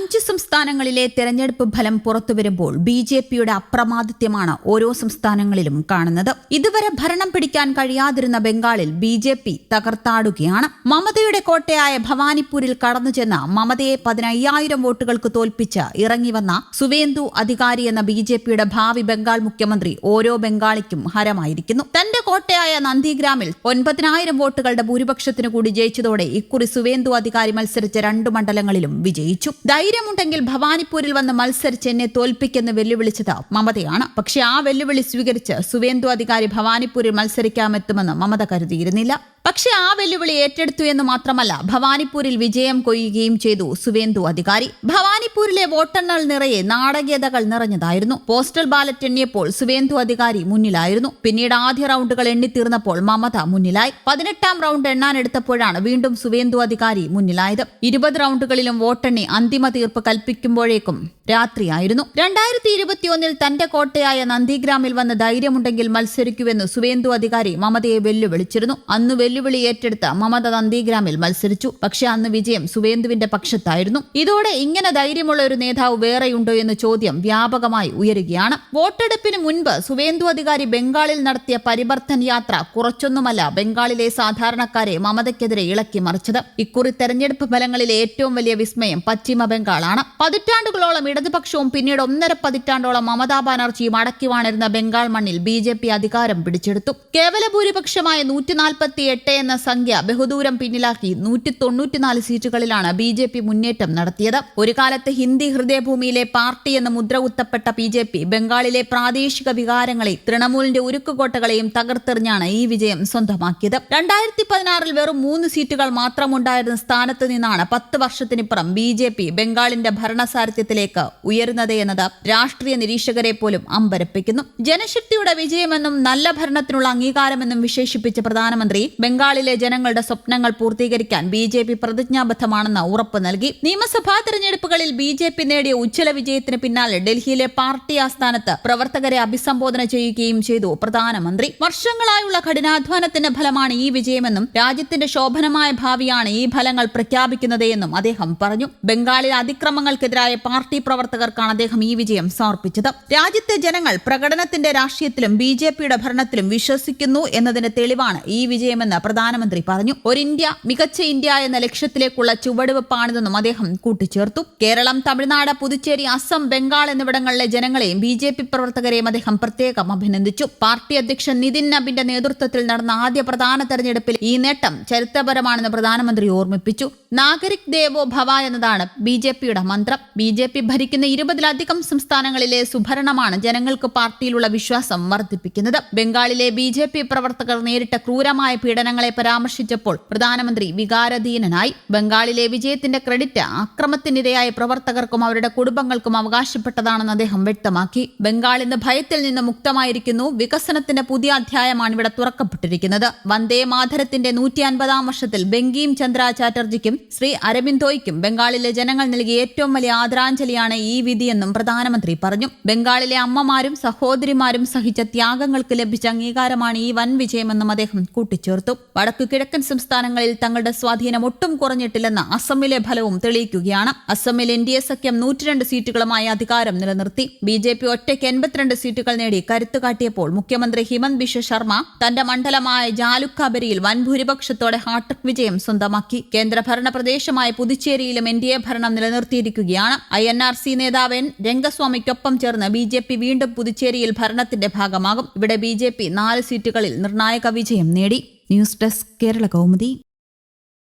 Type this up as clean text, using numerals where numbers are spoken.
5 സംസ്ഥാനങ്ങളിലെ തെരഞ്ഞെടുപ്പ് ഫലം പുറത്തുവരുമ്പോൾ ബിജെപിയുടെ അപ്രമാദിത്യമാണ് ഓരോ സംസ്ഥാനങ്ങളിലും കാണുന്നത്. ഇതുവരെ ഭരണം പിടിക്കാൻ കഴിയാതിരുന്ന ബംഗാളിൽ ബിജെപി തകർത്താടുകയാണ്. മമതയുടെ കോട്ടയായ ഭവാനിപ്പൂരിൽ കടന്നുചെന്ന മമതയെ 15,000 വോട്ടുകൾക്ക് തോൽപ്പിച്ച് ഇറങ്ങിവന്ന സുവേന്ദു അധികാരി എന്ന ബിജെപിയുടെ ഭാവി ബംഗാൾ മുഖ്യമന്ത്രി ഓരോ ബംഗാളിക്കും ഹരമായിരിക്കുന്നു. തന്റെ കോട്ടയായ നന്ദിഗ്രാമിൽ 9,000 വോട്ടുകളുടെ ഭൂരിപക്ഷത്തിനു കൂടി ജയിച്ചതോടെ ഇക്കുറി സുവേന്ദു അധികാരി മത്സരിച്ച 2 മണ്ഡലങ്ങളിലും വിജയിച്ചു. ധൈര്യമുണ്ടെങ്കിൽ ഭവാനിപ്പൂരിൽ വന്ന് മത്സരിച്ച് എന്നെ തോൽപ്പിക്കെന്ന് വെല്ലുവിളിച്ചത് മമതയാണ്. പക്ഷേ ആ വെല്ലുവിളി സ്വീകരിച്ച് സുവേന്ദു അധികാരി ഭവാനിപ്പൂരിൽ മത്സരിക്കാമെത്തുമെന്ന് മമത കരുതിയിരുന്നില്ല. പക്ഷേ ആ വെല്ലുവിളി ഏറ്റെടുത്തു എന്ന് മാത്രമല്ല, ഭവാനിപ്പൂരിൽ വിജയം കൊയ്യുകയും ചെയ്തു സുവേന്ദു അധികാരി. ഭവാനിപ്പൂരിലെ വോട്ടെണ്ണൽ നിറയെ നാടകീയതകൾ നിറഞ്ഞതായിരുന്നു. പോസ്റ്റൽ ബാലറ്റ് എണ്ണിയപ്പോൾ സുവേന്ദു അധികാരി മുന്നിലായിരുന്നു. പിന്നീട് ആദ്യ റൗണ്ടുകൾ എണ്ണിത്തീർന്നപ്പോൾ മമത മുന്നിലായി. 18ാം റൗണ്ട് എണ്ണാനെടുത്തപ്പോഴാണ് വീണ്ടും സുവേന്ദു അധികാരി മുന്നിലായത്. 20 റൗണ്ടുകളിലും വോട്ടെണ്ണി അന്തിമ തീർപ്പ് കൽപ്പിക്കുമ്പോഴേക്കും രാത്രിയായിരുന്നു. 2021 തന്റെ കോട്ടയായ നന്ദിഗ്രാമിൽ വന്ന് ധൈര്യമുണ്ടെങ്കിൽ മത്സരിക്കുവെന്ന് സുവേന്ദു അധികാരി മമതയെ വെല്ലുവിളിച്ചിരുന്നു. അന്ന് വെല്ലുവിളി ഏറ്റെടുത്ത മമത നന്ദിഗ്രാമിൽ മത്സരിച്ചു. പക്ഷെ അന്ന് വിജയം സുവേന്ദുവിന്റെ പക്ഷത്തായിരുന്നു. ഇതോടെ ഇങ്ങനെ ധൈര്യമുള്ള ഒരു നേതാവ് വേറെയുണ്ടോ എന്ന ചോദ്യം വ്യാപകമായി ഉയരുകയാണ്. വോട്ടെടുപ്പിന് മുൻപ് സുവേന്ദു അധികാരി ബംഗാളിൽ നടത്തിയ പരിവർത്തൻ യാത്ര കുറച്ചൊന്നുമല്ല ബംഗാളിലെ സാധാരണക്കാരെ മമതയ്ക്കെതിരെ ഇളക്കി മറിച്ചത്. ഇക്കുറി തെരഞ്ഞെടുപ്പ് ഫലങ്ങളിലെ ഏറ്റവും വലിയ വിസ്മയം പശ്ചിമ ബംഗാളാണ്. പതിറ്റാണ്ടുകളോളം ഇടതുപക്ഷവും പിന്നീട് 1.5 പതിറ്റാണ്ടോളം മമതാ ബാനർജിയും അടക്കി വാണിരുന്ന ബംഗാൾ മണ്ണിൽ ബിജെപി അധികാരം പിടിച്ചെടുത്തു. കേവല ഭൂരിപക്ഷമായ 148 എന്ന സംഖ്യ ബഹുദൂരം പിന്നിലാക്കി 194 സീറ്റുകളിലാണ് ബിജെപി മുന്നേറ്റം നടത്തിയത്. ഒരു കാലത്ത് ഹിന്ദി ഹൃദയഭൂമിയിലെ പാർട്ടി എന്ന മുദ്ര കുത്തപ്പെട്ട ബിജെപി ബംഗാളിലെ പ്രാദേശിക വികാരങ്ങളെയും തൃണമൂലിന്റെ ഉരുക്കുകോട്ടകളെയും തകർത്തെറിഞ്ഞാണ് ഈ വിജയം സ്വന്തമാക്കിയത്. 2016 വെറും 3 സീറ്റുകൾ മാത്രമുണ്ടായിരുന്ന സ്ഥാനത്ത് നിന്നാണ് 10 വർഷത്തിനിപ്പുറം ബിജെപി ബംഗാളിന്റെ ഭരണസാരഥ്യത്തിലേക്ക് ഉയരുന്നത് എന്നത് രാഷ്ട്രീയ നിരീക്ഷകരെ പോലും അമ്പരപ്പിക്കുന്നു. ജനശക്തിയുടെ വിജയമെന്നും നല്ല ഭരണത്തിനുള്ള അംഗീകാരമെന്നും വിശേഷിപ്പിച്ച പ്രധാനമന്ത്രി ബംഗാളിലെ ജനങ്ങളുടെ സ്വപ്നങ്ങൾ പൂർത്തീകരിക്കാൻ ബിജെപി പ്രതിജ്ഞാബദ്ധമാണെന്ന് ഉറപ്പ് നൽകി. നിയമസഭാ തെരഞ്ഞെടുപ്പുകളിൽ ബിജെപി നേടിയ ഉജ്ജ്വല വിജയത്തിന് പിന്നാലെ ഡൽഹിയിലെ പാർട്ടി ആസ്ഥാനത്ത് പ്രവർത്തകരെ അഭിസംബോധന ചെയ്യുകയും ചെയ്തു പ്രധാനമന്ത്രി. വർഷങ്ങളായുള്ള കഠിനാധ്വാനത്തിന്റെ ഫലമാണ് ഈ വിജയമെന്നും രാജ്യത്തിന്റെ ശോഭനമായ ഭാവിയാണ് ഈ ഫലങ്ങൾ പ്രഖ്യാപിക്കുന്നത് എന്നും അദ്ദേഹം പറഞ്ഞു. ബംഗാളിൽ അതിക്രമങ്ങൾക്കെതിരായ പാർട്ടി പ്രവർത്തകർക്കാണ് അദ്ദേഹം ഈ വിജയം സമർപ്പിച്ചത്. രാജ്യത്തെ ജനങ്ങൾ പ്രകടനത്തിന്റെ രാഷ്ട്രീയത്തിലും ബിജെപിയുടെ ഭരണത്തിലും വിശ്വസിക്കുന്നു എന്നതിന്റെ തെളിവാണ് ഈ വിജയമെന്ന് പ്രധാനമന്ത്രി പറഞ്ഞു. ഒരു ഇന്ത്യ, മികച്ച ഇന്ത്യ എന്ന ലക്ഷ്യത്തിലേക്കുള്ള ചുവടുവെപ്പാണിതെന്നും അദ്ദേഹം കൂട്ടിച്ചേർത്തു. കേരളം, തമിഴ്നാട്, പുതുച്ചേരി, അസം, ബംഗാൾ എന്നിവിടങ്ങളിലെ ജനങ്ങളെയും ബിജെപി പ്രവർത്തകരെയും അദ്ദേഹം പ്രത്യേകം അഭിനന്ദിച്ചു. പാർട്ടി അധ്യക്ഷൻ നിതിൻ നബിന്റെ നേതൃത്വത്തിൽ നടന്ന ആദ്യ പ്രധാന തെരഞ്ഞെടുപ്പിൽ ഈ നേട്ടം ചരിത്രപരമാണെന്ന് പ്രധാനമന്ത്രി ഓർമ്മിപ്പിച്ചു. നാഗരിക് ദേവോ ഭവ എന്നതാണ് ബിജെപിയുടെ മന്ത്രം. ബിജെപി ഭരിക്കുന്ന 20-ലധികം സംസ്ഥാനങ്ങളിലെ സുഭരണമാണ് ജനങ്ങൾക്ക് പാർട്ടിയിലുള്ള വിശ്വാസം വർദ്ധിപ്പിക്കുന്നത്. ബംഗാളിലെ ബിജെപി പ്രവർത്തകർ നേരിട്ട ക്രൂരമായ പീഡനങ്ങളെ പരാമർശിച്ചപ്പോൾ പ്രധാനമന്ത്രി വികാരധീനനായി. ബംഗാളിലെ വിജയത്തിന്റെ ക്രെഡിറ്റ് അക്രമത്തിനിരയായ പ്രവർത്തകർക്കും അവരുടെ കുടുംബങ്ങൾക്കും അവകാശപ്പെട്ടതാണെന്ന് അദ്ദേഹം വ്യക്തമാക്കി. ബംഗാൾ ഇന്ന് ഭയത്തിൽ നിന്ന് മുക്തമായിരിക്കുന്നു. വികസനത്തിന്റെ പുതിയ അധ്യായമാണ് ഇവിടെ തുറക്കപ്പെട്ടിരിക്കുന്നത്. വന്ദേ മാതരത്തിന്റെ 150ാം വർഷത്തിൽ ബങ്കിം ചന്ദ്ര ചാറ്റർജിക്കും ശ്രീ അരബിന്ദോയ്ക്കും ബംഗാളിലെ ജനങ്ങൾ നൽകിയ ഏറ്റവും വലിയ ആദരാഞ്ജലിയാണ് ഈ വിധിയെന്നും പ്രധാനമന്ത്രി പറഞ്ഞു. ബംഗാളിലെ അമ്മമാരും സഹോദരിമാരും സഹിച്ച ത്യാഗങ്ങൾക്ക് ലഭിച്ച അംഗീകാരമാണ് ഈ വൻ വിജയമെന്നും അദ്ദേഹം കൂട്ടിച്ചേർത്തു. വടക്കു കിഴക്കൻ സംസ്ഥാനങ്ങളിൽ തങ്ങളുടെ സ്വാധീനം ഒട്ടും കുറഞ്ഞിട്ടില്ലെന്ന് അസമിലെ ഫലവും തെളിയിക്കുകയാണ്. അസമിൽ NDA സഖ്യം 102 സീറ്റുകളുമായി അധികാരം നിലനിർത്തി. ബിജെപി ഒറ്റയ്ക്ക് 82 സീറ്റുകൾ നേടി കരുത്തു കാട്ടിയപ്പോൾ മുഖ്യമന്ത്രി ഹിമന്ത് ബിശ്വ ശർമ്മ തന്റെ മണ്ഡലമായ ജാലുക്കാബരിയിൽ വൻ ഭൂരിപക്ഷത്തോടെ ഹാട്രിക് വിജയം സ്വന്തമാക്കി. കേന്ദ്രഭരണ പ്രദേശമായ പുതുച്ചേരിയിലും NDA ഭരണം നിലനിർത്തിയിരിക്കുകയാണ്. INRC നേതാവ് രംഗസ്വാമിക്കൊപ്പം ചേർന്ന് ബിജെപി വീണ്ടും പുതുച്ചേരിയിൽ ഭരണത്തിന്റെ ഭാഗമാകും. ഇവിടെ ബിജെപി 4 സീറ്റുകളിൽ നിർണായക വിജയം നേടി. News desk Kerala Kaumudi.